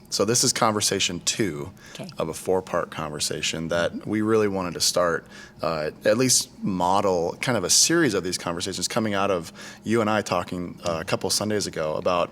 So this is conversation 2 of a 4-part conversation that we really wanted to start, at least model kind of a series of these conversations coming out of you and I talking a couple Sundays ago about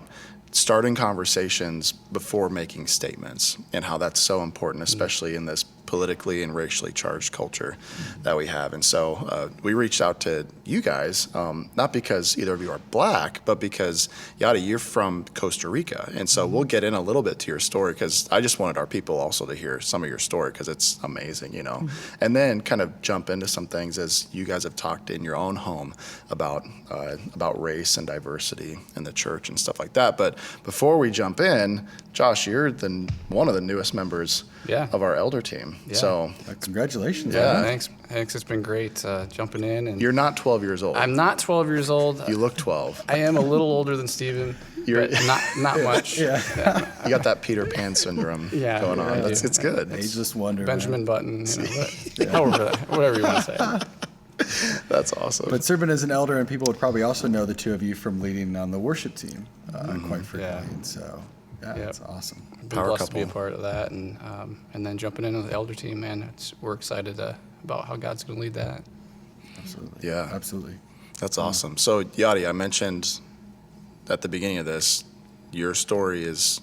starting conversations before making statements and how that's so important, especially in this politically and racially charged culture that we have. And so we reached out to you guys, not because either of you are black, but because, Yady, you're from Costa Rica. And so we'll get in a little bit to your story because I just wanted our people also to hear some of your story because it's amazing, you know. And then kind of jump into some things as you guys have talked in your own home about race and diversity in the church and stuff like that. But before we jump in, Josh, you're one of the newest members of our elder team. Yeah. So congratulations. Yeah, thanks. It's been great jumping in. And you're not 12 years old. I'm not 12 years old. You look 12. I am a little older than Steven, but not much. Yeah. You got that Peter Pan syndrome going on. It's good. Ageless wonder. Benjamin Button, whatever you want to say. That's awesome. But serving as an elder, and people would probably also know the two of you from leading on the worship team quite frequently. Yeah. And so, that's awesome. Been blessed to be a part of that, and then jumping into the elder team, man. We're excited about how God's going to lead that. Absolutely. Yeah. Absolutely. That's awesome. So, Yady, I mentioned at the beginning of this, your story is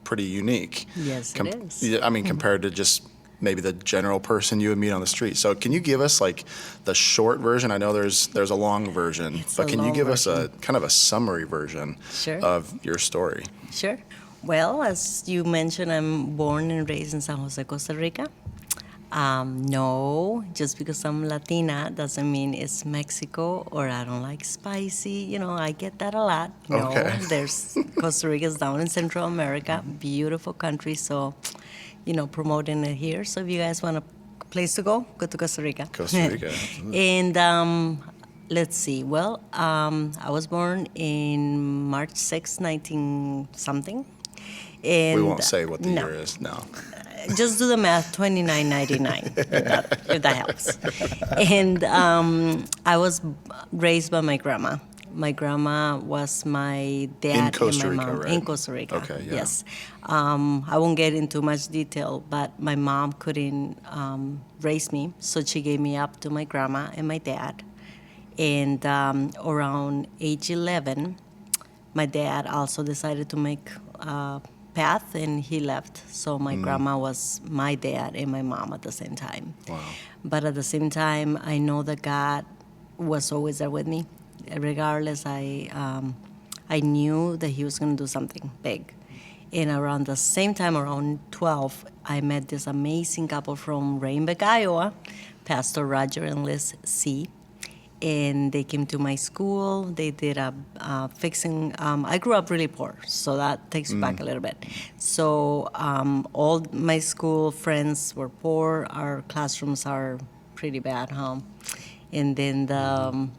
pretty unique. Yes, it is. I mean, compared to just maybe the general person you would meet on the street. So can you give us like the short version? I know there's a long version, but can you give us a kind of a summary version of your story? Sure. Well, as you mentioned, I'm born and raised in San Jose, Costa Rica. No, just because I'm Latina doesn't mean it's Mexico or I don't like spicy. You know, I get that a lot. No, there's Costa Rica's down in Central America, beautiful country. So, you know, promoting it here. So if you guys want a place to go to Costa Rica. Costa Rica. And let's see. Well, I was born in March 6, 19-something. And we won't say what the year is. No. Just do the math, 2999, if that helps. And I was raised by my grandma. My grandma was my dad and my mom. Right? In Costa Rica, okay, yeah. Yes. I won't get into much detail, but my mom couldn't raise me, so she gave me up to my grandma and my dad. And around age 11, my dad also decided to make path, and he left. So my grandma was my dad and my mom at the same time. Wow. But at the same time, I know that God was always there with me. Regardless, I knew that he was going to do something big. And around the same time, around 12, I met this amazing couple from Rhinebeck, Iowa, Pastor Roger and Liz C. And they came to my school. They did a fixing. I grew up really poor, so that takes me back a little bit. So all my school friends were poor. Our classrooms are pretty bad, And then the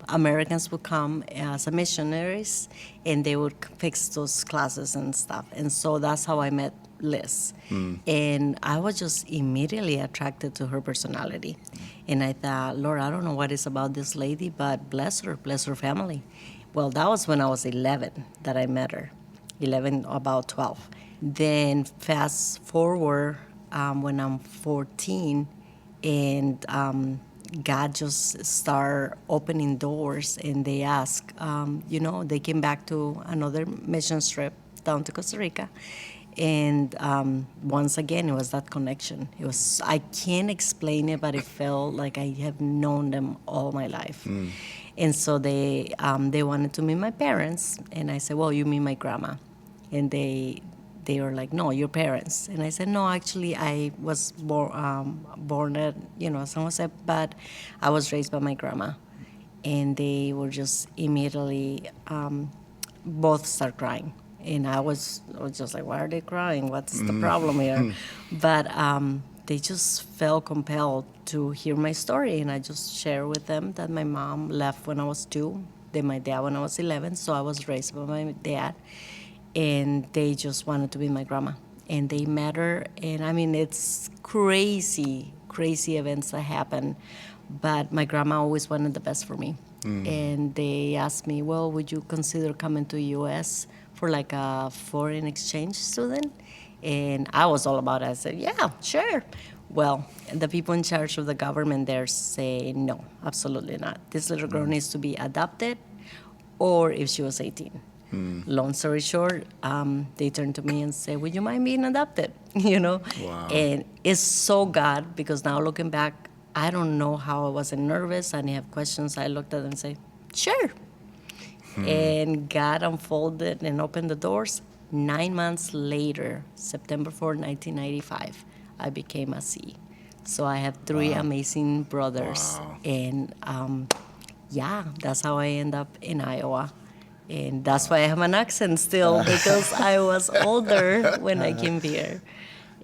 Americans would come as missionaries, and they would fix those classes and stuff. And so that's how I met Liz. And I was just immediately attracted to her personality. And I thought, Lord, I don't know what it's about this lady, but bless her family. Well, that was when I was 11 that I met her, 11, about 12. Then fast forward when I'm 14, and God just started opening doors, and they asked, they came back to another mission trip down to Costa Rica. And once again, it was that connection. I can't explain it, but it felt like I have known them all my life. And so they wanted to meet my parents, and I said, well, you meet my grandma. And they were like, no, your parents. And I said, no, actually, I was born at, San Jose, but I was raised by my grandma. And they were just immediately, both start crying. And I was just like, why are they crying? What's the problem here? But they just felt compelled to hear my story. And I just shared with them that my mom left when I was 2, then my dad when I was 11. So I was raised by my dad. And they just wanted to be my grandma. And they met her. And I mean, it's crazy events that happen. But my grandma always wanted the best for me. And they asked me, well, would you consider coming to the U.S. for like a foreign exchange student. And I was all about it. I said, yeah, sure. Well, the people in charge of the government there say, no, absolutely not. This little girl needs to be adopted, or if she was 18. Long story short, they turned to me and said, would you mind being adopted? You know? Wow. And it's so God, because now looking back, I don't know how I wasn't nervous. I didn't have questions. I looked at them and said, sure. And God unfolded and opened the doors. 9 months later, September 4, 1995, I became a C. So I have three amazing brothers. Wow. And yeah, that's how I end up in Iowa. And that's why I have an accent still, because I was older when I came here.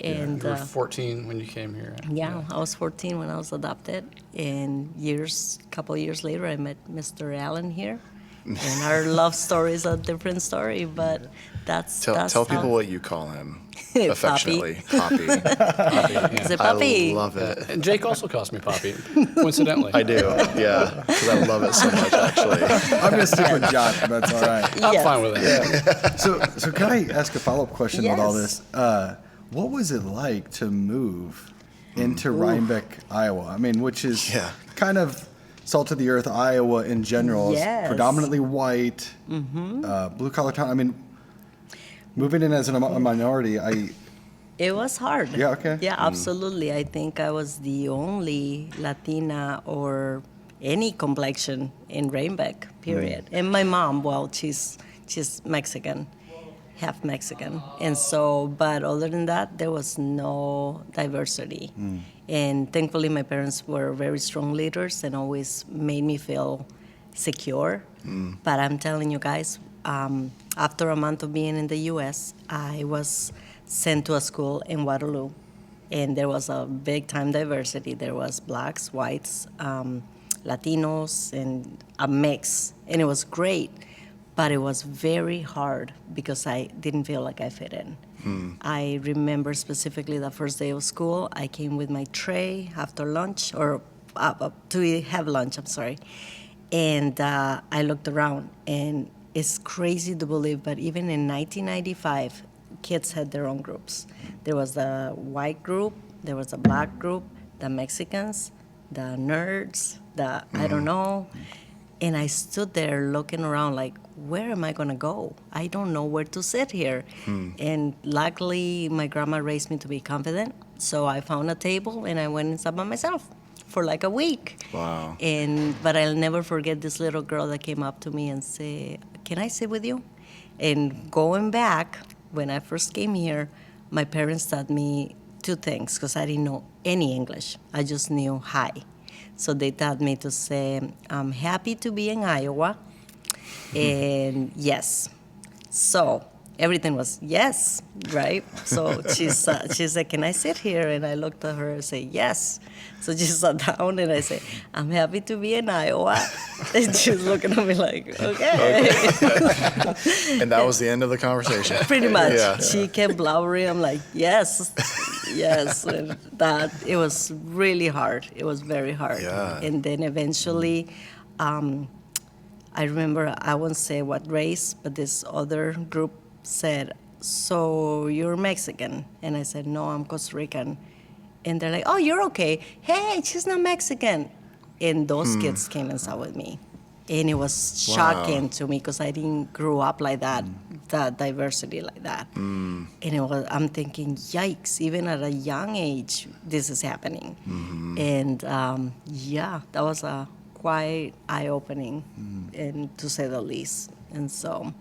And You were 14 when you came here. yeah, I was 14 when I was adopted. And couple years later, I met Mr. Allen here. And our love story is a different story, but that's Tell how- people what you call him Poppy. affectionately. Poppy. Is it Puppy? I love it. And Jake also calls me Poppy, coincidentally. I do, yeah, because I love it so much, actually. I'm going to stick with John. That's all right. I'm Yes. fine with it. So can I ask a follow-up question with all Yes. this? What was it like to move into Rhinebeck, Iowa? I mean, which is Yeah. kind of salt of the earth, Iowa in general. Is Yes. predominantly white, blue-collar town. I mean, moving in as a minority, It was hard. Yeah, okay. Yeah, absolutely. I think I was the only Latina or any complexion in Rhinebeck, period. And my mom, well, she's Mexican, half Mexican. And so, but other than that, there was no diversity. And thankfully, my parents were very strong leaders and always made me feel secure. But I'm telling you guys, after a month of being in the U.S., I was sent to a school in Waterloo, and there was a big time diversity. There was blacks, whites, Latinos, and a mix, and it was great. But it was very hard because I didn't feel like I fit in. I remember specifically the first day of school, I came with my tray after lunch, or to have lunch, I'm sorry. And I looked around, and it's crazy to believe, but even in 1995, kids had their own groups. There was the white group, there was a black group, the Mexicans, the nerds, the I don't know. And I stood there looking around like, where am I going to go? I don't know where to sit here. And luckily, my grandma raised me to be confident. So I found a table and I went and sat by myself for like a week. Wow. But I'll never forget this little girl that came up to me and said, can I sit with you? And going back, when I first came here, my parents taught me two things because I didn't know any English. I just knew hi. So they taught me to say, I'm happy to be in Iowa, and yes. So everything was yes, right? So she said, can I sit here? And I looked at her and said, yes. So she sat down and I said, I'm happy to be in Iowa. And she was looking at me like, okay. And that was the end of the conversation. Pretty much. Yeah. She kept blabbering. I'm like, yes, yes. And it was really hard. It was very hard. Yeah. And then eventually, I remember, I won't say what race, but this other group said, so you're Mexican? And I said, no, I'm Costa Rican. And they're like, oh, you're okay. Hey, she's not Mexican. And those kids came and sat with me. And it was shocking to me because I didn't grow up like that, that diversity like that. And I'm thinking, yikes, even at a young age, this is happening. And yeah, that was a quite eye-opening, and to say the least. And so.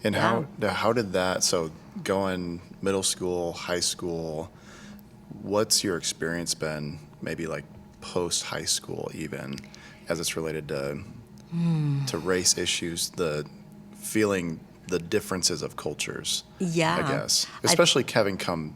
And Yeah. how did that, so going middle school, high school, what's your experience been maybe like post high school even as it's related to race issues, the feeling the differences of cultures, Yeah. I guess, especially having come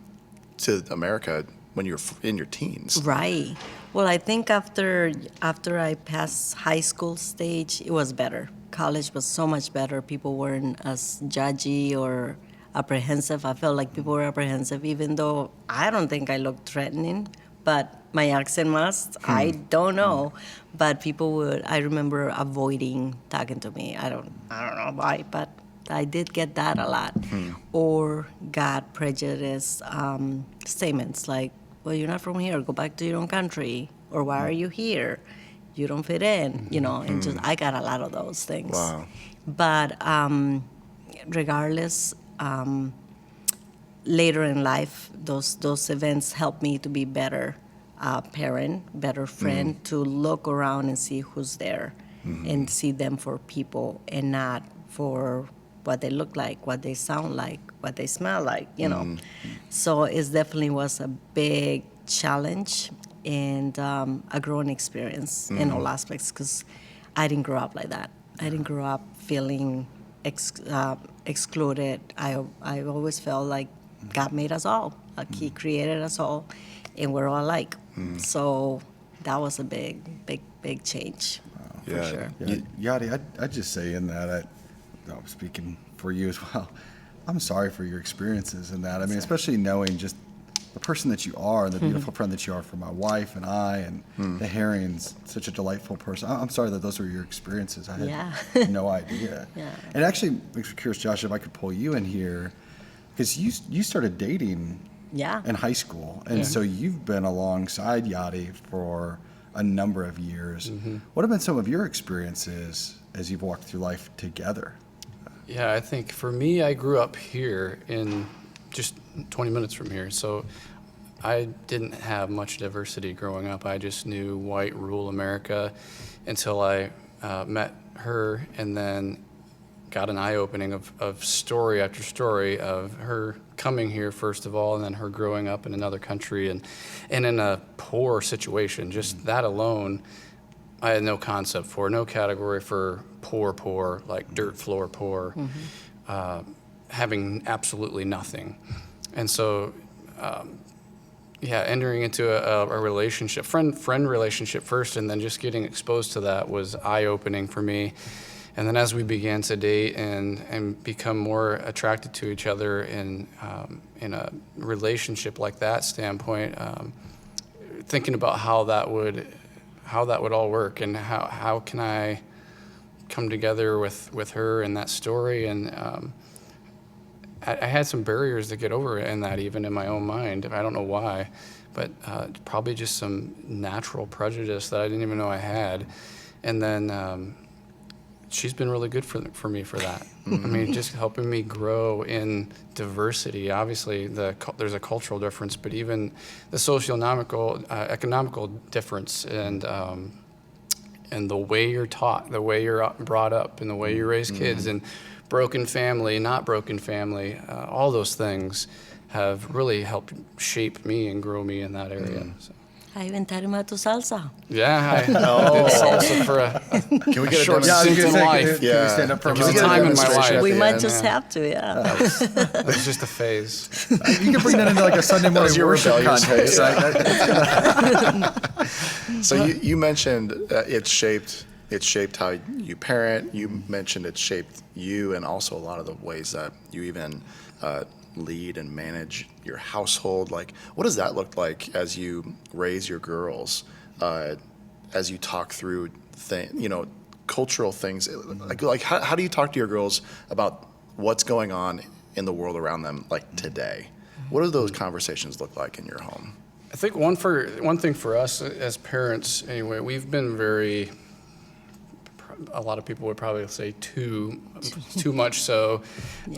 to America when you're in your teens. Right. Well, I think after I passed high school stage, it was better. College was so much better. People weren't as judgy or apprehensive. I felt like people were apprehensive, even though I don't think I looked threatening, but my accent must. I don't know. But people would, I remember avoiding talking to me. I don't know why, but I did get that a lot. Or got prejudice statements like, well, you're not from here, go back to your own country. Or why are you here? You don't fit in, and just I got a lot of those things. Wow. But regardless, later in life, those events helped me to be better parent, better friend, to look around and see who's there and see them for people and not for what they look like, what they sound like, what they smell like, So it definitely was a big challenge and a growing experience in all aspects because I didn't grow up like that. I didn't grow up feeling excluded. I always felt like God made us all. Like He created us all, and we're all alike. So that was a big change, for Yeah. sure. Yeah, Yadi, I'd just say in that, I'm speaking for you as well, I'm sorry for your experiences in that. I mean, especially knowing just the person that you are, the beautiful friend that you are for my wife and I, and the Herring's such a delightful person. I'm sorry that those were your experiences. I had no idea. Yeah. And actually, makes me curious, Josh, if I could pull you in here, because you started dating Yeah. in high school, and so you've been alongside Yadi for a number of years. What have been some of your experiences as you've walked through life together? Yeah, I think for me, I grew up here in just 20 minutes from here. So I didn't have much diversity growing up. I just knew white rural America until I met her and then got an eye-opening of story after story of her coming here, first of all, and then her growing up in another country and in a poor situation. Just that alone, I had no concept for, no category for poor, like dirt floor poor, having absolutely nothing. And so, entering into a relationship, friend relationship first, and then just getting exposed to that was eye-opening for me. And then as we began to date and become more attracted to each other in a relationship like that standpoint, thinking about how that would all work and how can I come together with her in that story. And I had some barriers to get over in that, even in my own mind. I don't know why, but probably just some natural prejudice that I didn't even know I had. And then she's been really good for me for that. I mean, just helping me grow in diversity. Obviously, there's a cultural difference, but even the socioeconomical, economical difference, and the way you're taught, the way you're brought up, and the way you raise kids, and broken family, not broken family, all those things have really helped shape me and grow me in that area. So. I even taught him how to salsa. Yeah, I did salsa for a Can we get short a stint in life. Can we stand up for a There was a moment? time in my demonstration life. We the might end, just have to, It was just a phase. You can bring that into like a Sunday morning your worship rebellious context, phase. right? So you mentioned it shaped how you parent. You mentioned it shaped you, and also a lot of the ways that you even lead and manage your household. Like, what does that look like as you raise your girls? As you talk through cultural things, like how do you talk to your girls about what's going on in the world around them, like today? What do those conversations look like in your home? I think one thing for us as parents, anyway, we've been very. A lot of people would probably say too much so,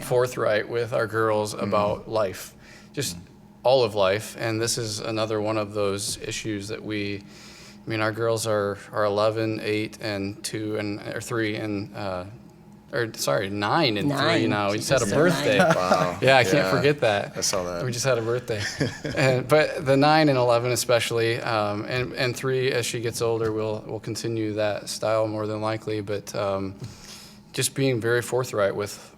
forthright with our girls about life, just all of life. And this is another one of those issues that our girls are 11, 8, and 2, or 3, and 9 and 3 now. We just had a birthday. Wow. Yeah, I can't forget that. I saw that. We just had a birthday. But the 9 and 11 especially, and 3 as she gets older, we'll continue that style more than likely. But just being very forthright with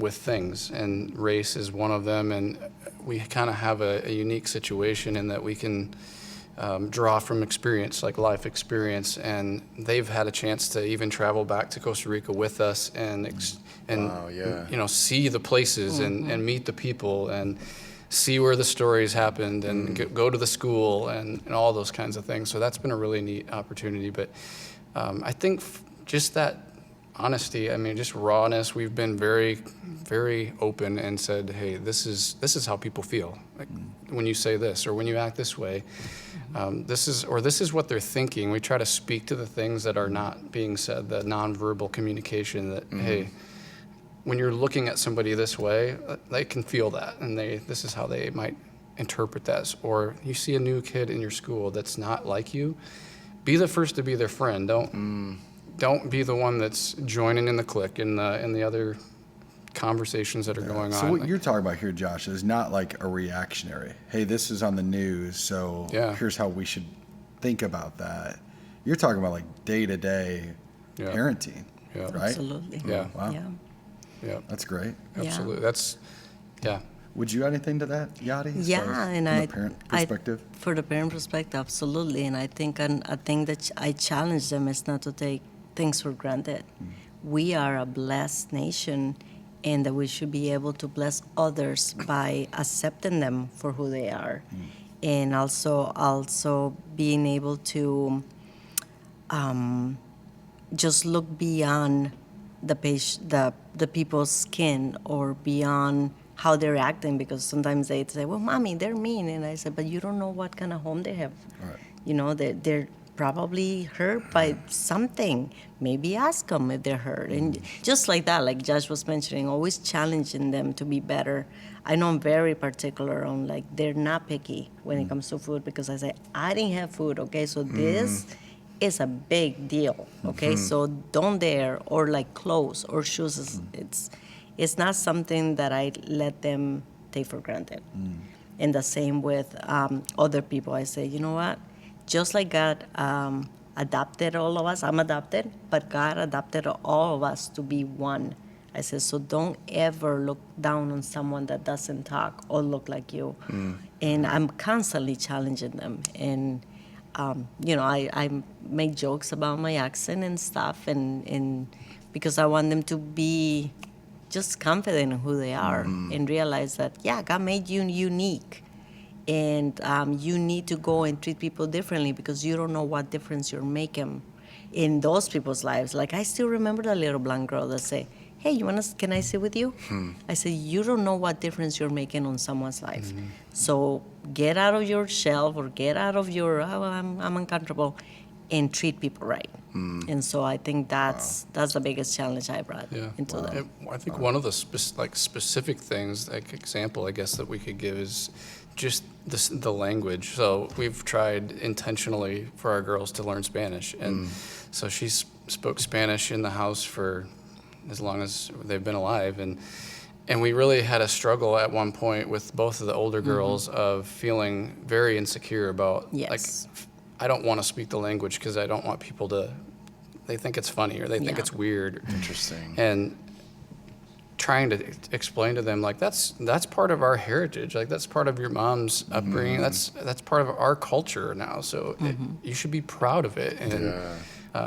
things, and race is one of them. And we kind of have a unique situation in that we can draw from experience, like life experience, and they've had a chance to even travel back to Costa Rica with us and see the places and meet the people and see where the stories happened and go to the school and all those kinds of things. So that's been a really neat opportunity. But I think just that honesty. I mean, just rawness. We've been very, very open and said, hey, this is how people feel. Like when you say this or when you act this way, this is what they're thinking. We try to speak to the things that are not being said, the nonverbal communication that, hey, when you're looking at somebody this way, they can feel that, and this is how they might interpret that. Or you see a new kid in your school that's not like you, be the first to be their friend. Don't be the one that's joining in the clique in the other conversations that are going on. So what you're talking about here, Josh, is not like a reactionary. Hey, this is on the news, so here's how we should think about that. You're talking about like day-to-day parenting, right? Absolutely. Yeah. Wow. Yeah. That's great. Absolutely. Would you add anything to that, Yady? As far as and from the parent perspective? for the parent perspective, absolutely. And I think a thing that I challenge them is not to take things for granted. We are a blessed nation, and that we should be able to bless others by accepting them for who they are, and also being able to just look beyond the people's skin or beyond how they're acting, because sometimes they say, well, mommy, they're mean. And I said, but you don't know what kind of home they have. Right. You know, they're probably hurt by something. Maybe ask them if they're hurt. And just like that, like Josh was mentioning, always challenging them to be better. I know I'm very particular on, like, they're not picky when it comes to food, because I say, I didn't have food, okay? So this is a big deal, okay? So don't dare, or like clothes or shoes, it's not something that I let them take for granted. And the same with other people. I say, you know what? Just like God adopted all of us, I'm adopted, but God adopted all of us to be one. I said, so don't ever look down on someone that doesn't talk or look like you. And I'm constantly challenging them. And I make jokes about my accent and stuff, and because I want them to be just confident in who they are and realize that, God made you unique. And you need to go and treat people differently, because you don't know what difference you're making in those people's lives. Like, I still remember the little blonde girl that said, hey, can I sit with you? I said, you don't know what difference you're making on someone's life. So get out of your shell, or get out of your, I'm uncomfortable, and treat people right. And so I think that's the biggest challenge I brought into that. I think one of the specific things, like example, I guess, that we could give is just the language. So we've tried intentionally for our girls to learn Spanish, and so she spoke Spanish in the house for as long as they've been alive, and we really had a struggle at one point with both of the older girls of feeling very insecure about, like, I don't want to speak the language because I don't want people to, they think it's funny or they think it's weird. Interesting. And trying to explain to them, like, that's part of our heritage, like that's part of your mom's upbringing, that's part of our culture now, so you should be proud of it, and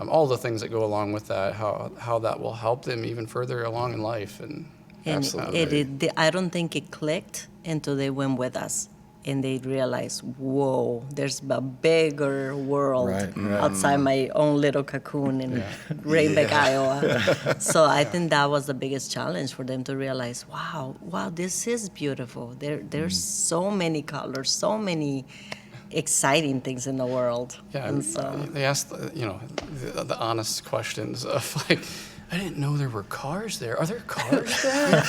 all the things that go along with that, how that will help them even further along in life. And absolutely. I don't think it clicked until they went with us and they realized, whoa, there's a bigger world outside my own little cocoon in Raybeck, Iowa. So I think that was the biggest challenge for them to realize, wow, this is beautiful. There's so many colors, so many exciting things in the world. Yeah, and so they asked, the honest questions of, like, I didn't know there were cars there. Are there cars there?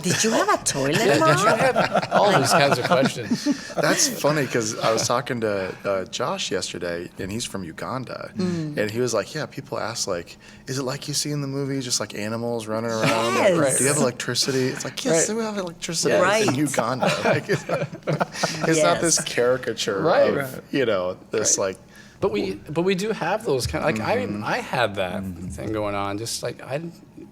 Did you have a toilet, Mom? Mom? Did you have all these kinds of questions? That's funny, because I was talking to Josh yesterday, and he's from Uganda, and he was like, yeah, people ask, like, is it like you see in the movies, just like animals running around? Yes. Like, do you have electricity? It's like, yes, we have electricity in Uganda. Like, it's not this caricature of, this, like, But we do have those kind of, like, I had that thing going on, just like,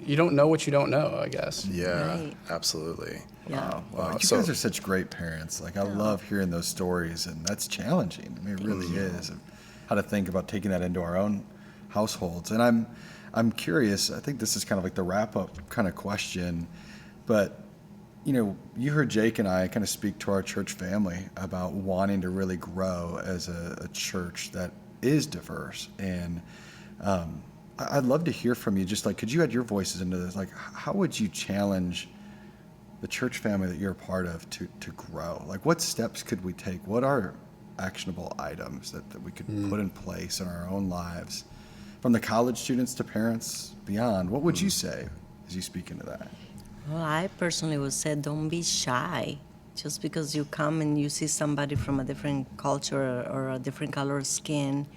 you don't know what you don't know, I guess. Yeah, absolutely. Yeah. Wow. You guys are such great parents. Like, I love hearing those stories, and that's challenging. I mean, it really is. How to think about taking that into our own households. And I'm curious, I think this is kind of like the wrap-up kind of question, but you heard Jake and I kind of speak to our church family about wanting to really grow as a church that is diverse. And I'd love to hear from you. Just like, could you add your voices into this? Like, how would you challenge the church family that you're a part of to grow? Like, what steps could we take? What are actionable items that we could put in place in our own lives? From the college students to parents beyond, what would you say as you speak into that? Well, I personally would say don't be shy. Just because you come and you see somebody from a different culture or a different color of skin,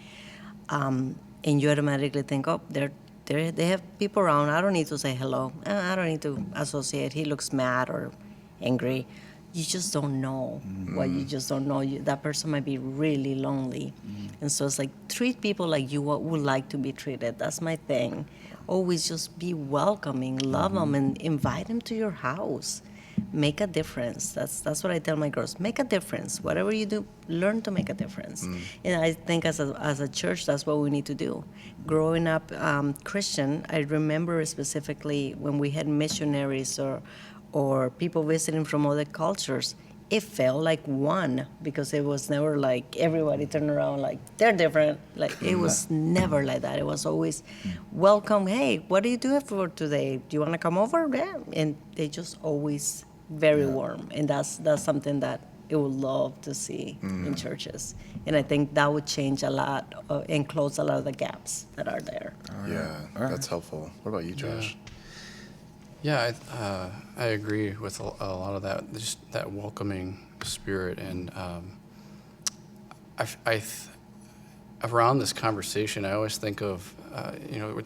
and you automatically think, oh, they have people around. I don't need to say hello. I don't need to associate. He looks mad or angry. You just don't know what you just don't know. That person might be really lonely. And so it's like treat people like you would like to be treated. That's my thing. Always just be welcoming, love them, and invite them to your house. Make a difference. That's what I tell my girls. Make a difference. Whatever you do, learn to make a difference. And I think as a church, that's what we need to do. Growing up Christian, I remember specifically when we had missionaries or people visiting from other cultures, it felt like one because it was never like everybody turned around like they're different. Like it was never like that. It was always welcome. Hey, what are you doing for today? Do you want to come over? Yeah. And they just always very warm. And that's something that I would love to see in churches. And I think that would change a lot and close a lot of the gaps that are there. That's helpful. What about you, Josh? Yeah, I agree with a lot of that, just that welcoming spirit. And around this conversation, I always think of,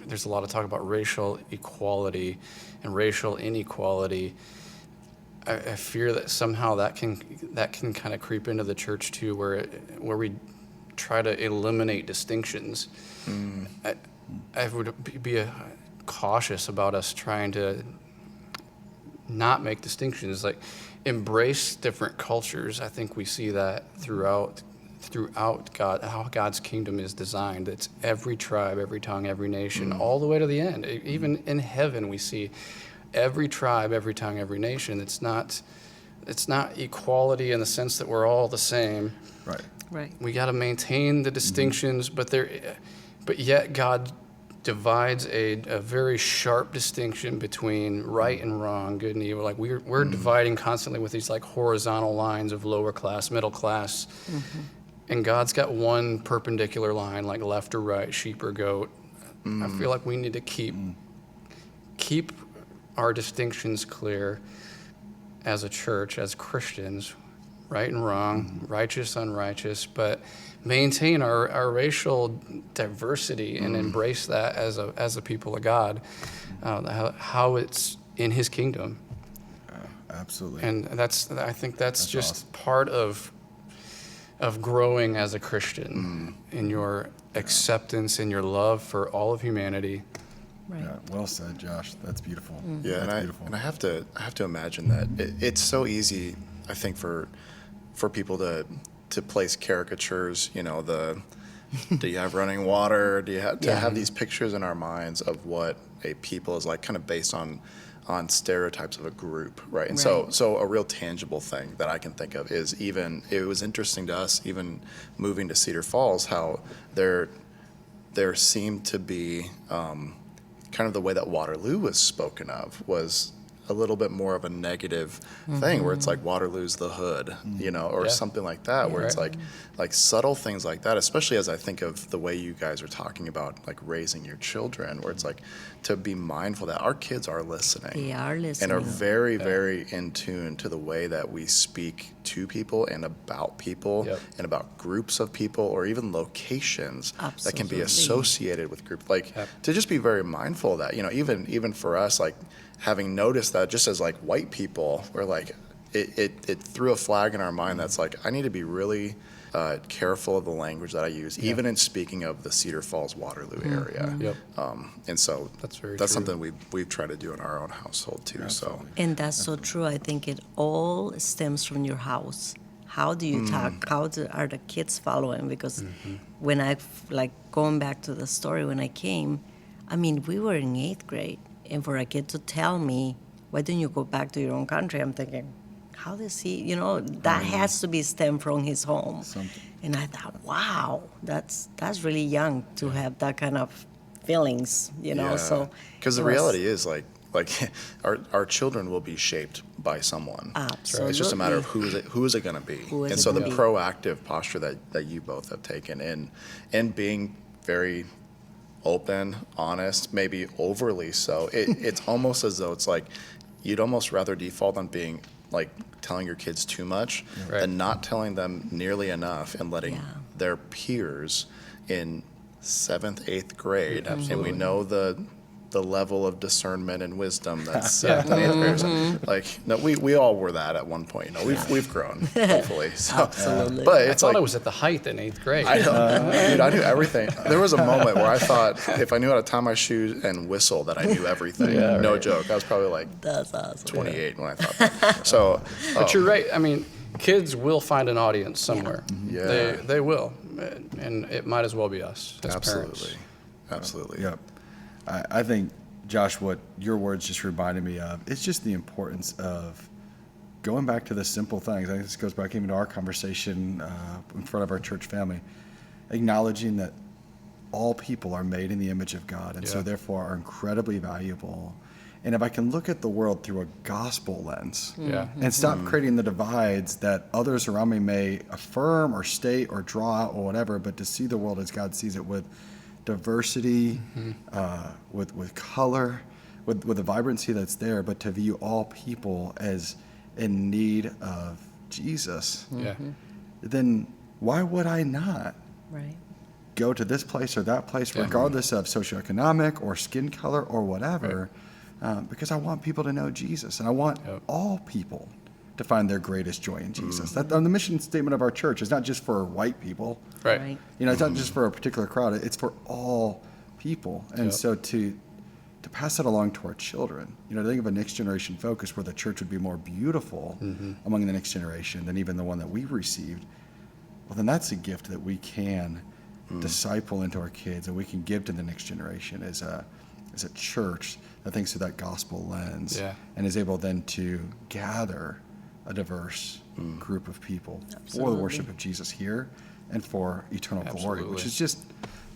there's a lot of talk about racial equality and racial inequality. I fear that somehow that can kind of creep into the church too, where we try to eliminate distinctions. I would be cautious about us trying to not make distinctions, like embrace different cultures. I think we see that throughout God, how God's kingdom is designed. It's every tribe, every tongue, every nation, all the way to the end. Even in heaven, we see every tribe, every tongue, every nation. It's not equality in the sense that we're all the same. Right. We got to maintain the distinctions, but yet God divides a very sharp distinction between right and wrong, good and evil. Like we're dividing constantly with these like horizontal lines of lower class, middle class, and God's got one perpendicular line, like left or right, sheep or goat. I feel like we need to keep our distinctions clear as a church, as Christians, right and wrong, righteous, unrighteous, but maintain our racial diversity and embrace that as a people of God, how it's in His kingdom. Absolutely. And I think that's just awesome. part of growing as a Christian in your acceptance and your love for all of humanity. Right. Yeah, well said, Josh. That's beautiful. Yeah, That's beautiful. and I have to imagine that it's so easy, I think, for people to place caricatures. Do you have running water? Do you have to have these pictures in our minds of what a people is like, kind of based on stereotypes of a group, right? And so a real tangible thing that I can think of is it was interesting to us, even moving to Cedar Falls, how there seemed to be kind of the way that Waterloo was spoken of was a little bit more of a negative thing, where it's like Waterloo's the hood, or something like that, where it's like subtle things like that, especially as I think of the way you guys are talking about like raising your children, where it's like to be mindful that our kids are listening. They are listening. And are very, very in tune to the way that we speak to people and about people and about groups of people, or even locations that can be associated with groups. Like to just be very mindful of that, even for us, like having noticed that just as like white people, we're like, it threw a flag in our mind that's like, I need to be really careful of the language that I use, even in speaking of the Cedar Falls, Waterloo area. And so that's true. something we've tried to do in our own household too. So. And that's so true. I think it all stems from your house. How do you talk? How are the kids following? Because when going back to the story, when I came, we were in 8th grade. And for a kid to tell me, why don't you go back to your own country? I'm thinking, how does he, that has to be stemmed from his home. And I thought, wow, that's really young to have that kind of feelings, so. Because the it was- reality is like our children will be shaped by someone. Absolutely. It's just a matter of who is it going to be. Who is And it so the gonna be? proactive posture that you both have taken and being very open, honest, maybe overly so. It's almost as though it's like you'd almost rather default on being like telling your kids too much Right. than not telling them nearly enough and letting Yeah. their peers in 7th, 8th grade, and we Absolutely. know the level of discernment and wisdom that's 7th and 8th graders. Like, no, we all were that at one point. We've grown, hopefully. So, Absolutely. but I it's thought like I was at the height in 8th grade. I know, dude, I knew everything. There was a moment where I thought if I knew how to tie my shoes and whistle, that I knew everything. Yeah, No right. joke. I was probably like That's awesome. 28 when I thought that. So, But you're right. I mean, kids will find an audience somewhere. Yeah. They will, and it might as well be us as absolutely, parents. absolutely. Yep. I think, Josh, what your words just reminded me of, it's just the importance of going back to the simple things. I think this goes back even to our conversation in front of our church family, acknowledging that all people are made in the image of God and so Yeah. therefore are incredibly valuable. And if I can look at the world through a gospel lens Yeah. and stop creating the divides that others around me may affirm or state or draw out or whatever, but to see the world as God sees it with diversity, with color, with the vibrancy that's there, but to view all people as in need of Jesus, Yeah. then why would I not Right. go to this place or that place, Yeah. regardless of socioeconomic or skin color or whatever, because I want people to know Jesus, and I want Yep. all people to find their greatest joy in Jesus. That the mission statement of our church is not just for white people. Right. It's not just for a particular crowd. It's for all people. And Yep. so to pass that along to our children, to think of a next generation focus where the church would be more beautiful among the next generation than even the one that we received, well, then that's a gift that we can disciple into our kids and we can give to the next generation as a church that thinks through that gospel lens Yeah. and is able then to gather a diverse group of people for the Absolutely. worship of Jesus here and for eternal glory, which Absolutely. is just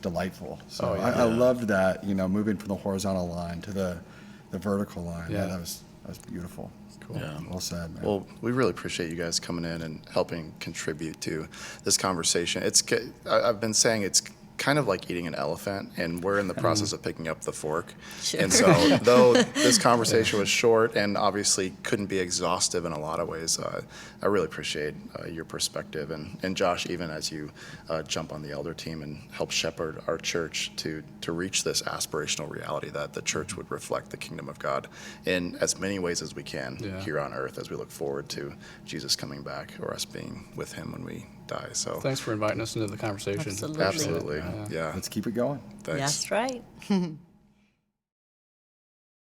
delightful. So Oh, yeah. I loved that, moving from the horizontal line to the vertical line. Yeah. That was beautiful. Cool. Yeah. Well said, man. Well, we really appreciate you guys coming in and helping contribute to this conversation. I've been saying it's kind of like eating an elephant, and we're in the process of picking up the fork. Sure. And so, though this conversation was short and obviously couldn't be exhaustive in a lot of ways, I really appreciate your perspective. And Josh, even as you jump on the elder team and help shepherd our church to reach this aspirational reality that the church would reflect the kingdom of God in as many ways as we can Yeah. here on earth as we look forward to Jesus coming back or us being with him when we die. So, Thanks for inviting us into the conversation. Absolutely. absolutely. Yeah. Let's keep it going. Thanks. That's right.